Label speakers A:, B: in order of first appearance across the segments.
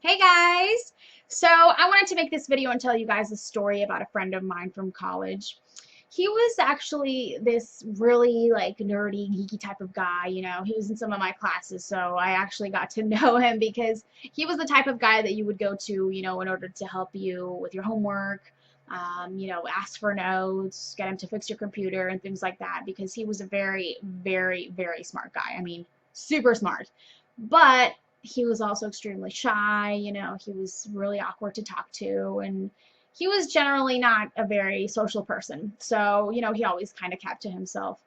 A: Hey guys! So I wanted to make this video and tell you guys a story about a friend of mine from college. He was actually this really like nerdy, geeky type of guy, He was in some of my classes, so I actually got to know him because he was the type of guy that you would go to, in order to help you with your homework, ask for notes, get him to fix your computer and things like that because he was a very, very, very smart guy. I mean, super smart. But he was also extremely shy, he was really awkward to talk to, and he was generally not a very social person. So, he always kind of kept to himself.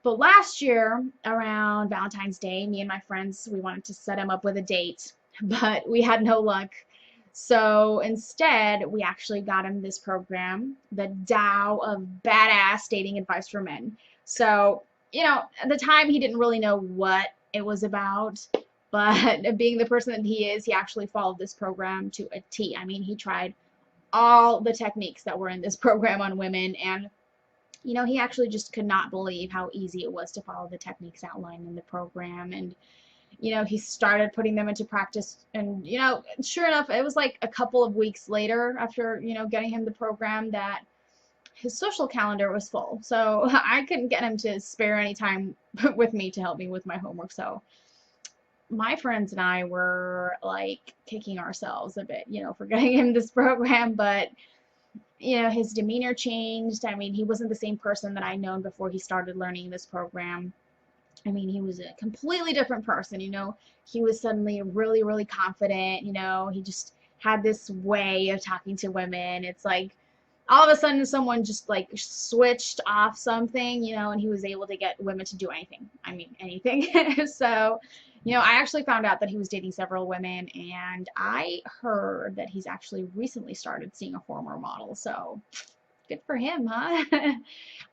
A: But last year, around Valentine's Day, me and my friends, we wanted to set him up with a date, but we had no luck. So instead, we actually got him this program, the Tao of Badass Dating Advice for Men. So, at the time, he didn't really know what it was about, but being the person that he is, he actually followed this program to a T. I mean, he tried all the techniques that were in this program on women, and he actually just could not believe how easy it was to follow the techniques outlined in the program. And he started putting them into practice, and sure enough, it was like a couple of weeks later after getting him the program that his social calendar was full. So I couldn't get him to spare any time with me to help me with my homework. So my friends and I were like kicking ourselves a bit, for getting him this program, but his demeanor changed. I mean, he wasn't the same person that I'd known before he started learning this program. I mean, he was a completely different person, He was suddenly really, really confident, He just had this way of talking to women. It's like all of a sudden someone just like switched off something, and he was able to get women to do anything. I mean, anything. So, I actually found out that he was dating several women, and I heard that he's actually recently started seeing a former model. So, good for him, huh?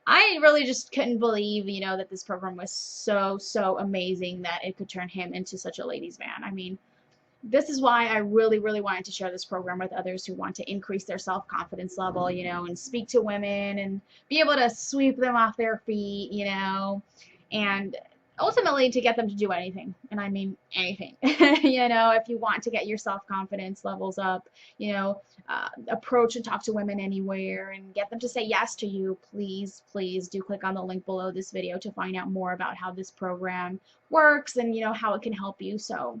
A: I really just couldn't believe, that this program was so, so amazing that it could turn him into such a ladies' man. I mean, this is why I really, really wanted to share this program with others who want to increase their self-confidence level, and speak to women and be able to sweep them off their feet, and ultimately to get them to do anything. And I mean anything. If you want to get your self-confidence levels up, approach and talk to women anywhere and get them to say yes to you, please, please do click on the link below this video to find out more about how this program works and, how it can help you. So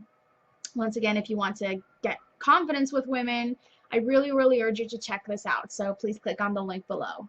A: once again, if you want to get confidence with women, I really, really urge you to check this out. So please click on the link below.